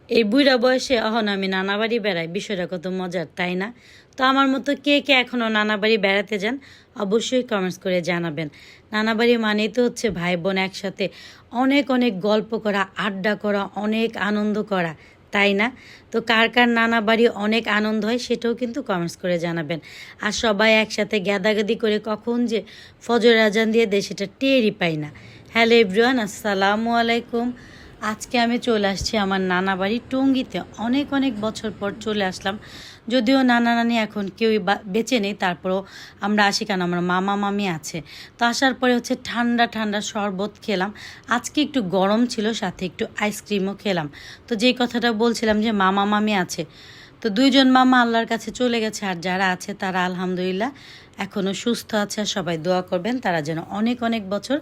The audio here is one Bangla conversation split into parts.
এই বুইড়া বয়সে এখন আমি নানা বাড়ি বেড়াই, বিষয়টা কত মজার তাই না? তো আমার মতো কে কে এখনও নানা বাড়ি বেড়াতে যান অবশ্যই কমেন্টস করে জানাবেন। নানা বাড়ি মানেই তো হচ্ছে ভাই বোন একসাথে অনেক অনেক গল্প করা, আড্ডা করা, অনেক আনন্দ করা, তাই না? তো কার কার নানা বাড়ি অনেক আনন্দ হয় সেটাও কিন্তু কমেন্টস করে জানাবেন। আর সবাই একসাথে গ্যাদাগাদি করে কখন যে ফজর আজান দিয়ে দেয় সেটা টেরই পাই না। হ্যালো এভরিওয়ান, আসসালামু আলাইকুম। আজকে আমি চলে আসছি আমার নানা বাড়ি টঙ্গীতে। অনেক অনেক বছর পর চলে আসলাম, যদিও নানা নানি এখন কেউই বেঁচে নেই, তারপরও আমরা আসি কেন, আমার মামা মামি আছে। তো আসার পরে হচ্ছে ঠান্ডা ঠান্ডা শরবত খেলাম। আজকে একটু গরম ছিল, সাথে একটু আইসক্রিমও খেলাম। তো যেই কথাটা বলছিলাম যে মামা মামি আছে, তো দুইজন মামা আল্লাহর কাছে চলে গেছে, আর যারা আছে তারা আলহামদুলিল্লাহ এখনও সুস্থ আছে। আর সবাই দোয়া করবেন তারা যেন অনেক অনেক বছর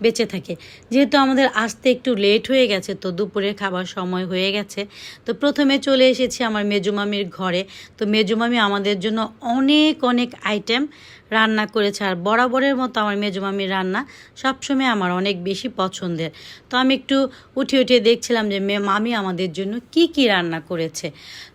বেঁচে থাকে। যেহেতু আমাদের আসতে একটু লেট হয়ে গেছে, তো দুপুরের খাবার সময় হয়ে গেছে, তো প্রথমে চলে এসেছি আমার মেজো মামির ঘরে। তো মেজো মামি আমাদের জন্য অনেক অনেক আইটেম রান্না করেছে, আর বরাবরের মতো আমার মেজো মামির রান্না সবসময় আমার অনেক বেশি পছন্দের। তো আমি একটু উঠে উঠে দেখছিলাম যে মামি আমাদের জন্য কি কি রান্না করেছে।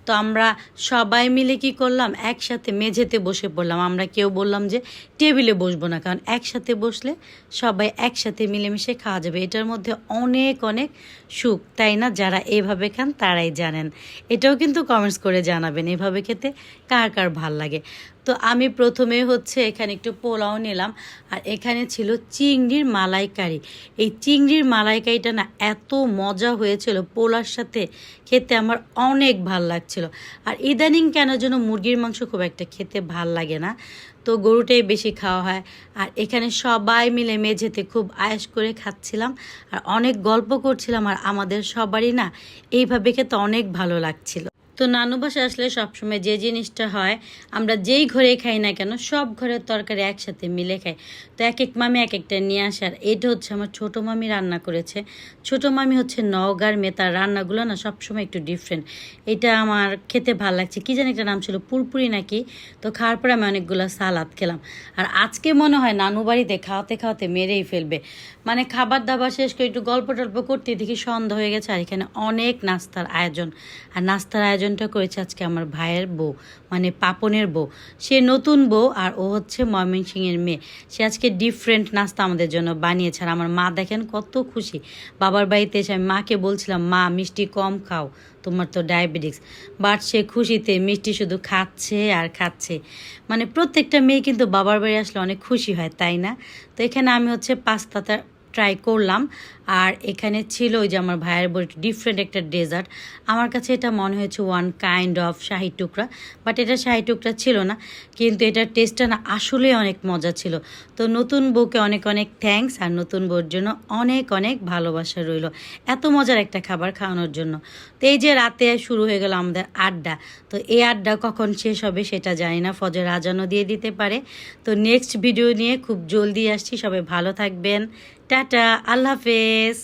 তো আমরা সবাই মিলে কি করলাম, একসাথে মেঝেতে বসে পড়লাম। আমরা কেউ বললাম যে টেবিলে বসবো না, কারণ একসাথে বসলে সবাই একসাথে মিলেমিশে খাওয়া যাবে। এটার মধ্যে অনেক অনেক সুখ, তাই না? যারা এইভাবে খান তারাই জানেন। এটাও কিন্তু কমেন্টস করে জানাবেন এভাবে খেতে কার কার ভাল লাগে। তো আমি প্রথমে হচ্ছে এখানে একটু পোলাও নিলাম, আর এখানে ছিল চিংড়ির মালাইকারি। এই চিংড়ির মালাইকারিটা না এত মজা হয়েছিল, পোলার সাথে খেতে আমার অনেক ভাল লাগছিল। আর ইদানিং কেন যেন মুরগির মাংস খুব একটা খেতে ভাল লাগে না, তো গরুটাই বেশি খাওয়া হয়। আর এখানে সবাই মিলে মেঝেতে খুব আয়েশ করে খাচ্ছিলাম আর অনেক গল্প করছিলাম, আর আমাদের সবারই না এইভাবে খেতে অনেক ভালো লাগছিল। তো নানু বাসা আসলে সবসময় যে জিনিসটা হয়, আমরা যেই ঘরে খাই না কেন সব ঘরের তরকারি একসাথে মিলে খাই। তো এক এক মামি এক একটা নিয়ে আসার, এটা হচ্ছে আমার ছোটো মামি রান্না করেছে। ছোটো মামি হচ্ছে নওগাঁর মেয়ে, তার রান্নাগুলো না সবসময় একটু ডিফারেন্ট। এটা আমার খেতে ভালো লাগছে। কী জানি একটা নাম ছিল, পুরপুরি নাকি। তো খাওয়ার পরে আমি অনেকগুলো সালাদ খেলাম। আর আজকে মনে হয় নানু বাড়িতে খাওয়াতে খাওয়াতে মেরেই ফেলবে। মানে খাবার দাবার শেষ করে একটু গল্প টল্প করতে দেখি সন্ধ্যা হয়ে গেছে, আর এখানে অনেক নাস্তার আয়োজন। আর নাস্তার আয়োজনটা করেছে আজকে আমার ভাইয়ের বউ, মানে পাপনের বউ। সে নতুন বউ, আর ও হচ্ছে ময়মনসিংহের মেয়ে। সে আজকে ডিফারেন্ট নাস্তা আমাদের জন্য বানিয়েছে। আর আমার মা দেখেন কত খুশি। বাবার বাড়িতে এসে আমি মাকে বলছিলাম, মা মিষ্টি কম খাও, তোমার তো ডায়াবেটিস। বাট সে খুশিতে মিষ্টি শুধু খাচ্ছে আর খাচ্ছে। মানে প্রত্যেকটা মেয়ে কিন্তু বাবার বাড়ি আসলে অনেক খুশি হয়, তাই না? তো এখানে আমি হচ্ছে পাস্তাটা ট্রাই করলাম। আর এখানে ছিল ওই যে আমার ভাইয়ের বড় ডিফারেন্ট একটা ডেজার্ট। আমার কাছে এটা মনে হয়েছে ওয়ান কাইন্ড অফ শাহি টুকরা, বাট এটা শাহি টুকরা ছিল না, কিন্তু এটার টেস্টটা না আসলেই অনেক মজা ছিল। তো নতুন বউকে অনেক অনেক থ্যাঙ্কস, আর নতুন বউর জন্য অনেক অনেক ভালোবাসা রইল এত মজার একটা খাবার খাওয়ানোর জন্য। তো এই যে রাতে শুরু হয়ে গেল আমাদের আড্ডা। তো এই আড্ডা কখন শেষ হবে সেটা জানি না, ফজর আজানও দিয়ে দিতে পারে। তো নেক্সট ভিডিও নিয়ে খুব জলদি আসছি, সবাই ভালো থাকবেন। টাটা, আল্লাহ হাফেজ।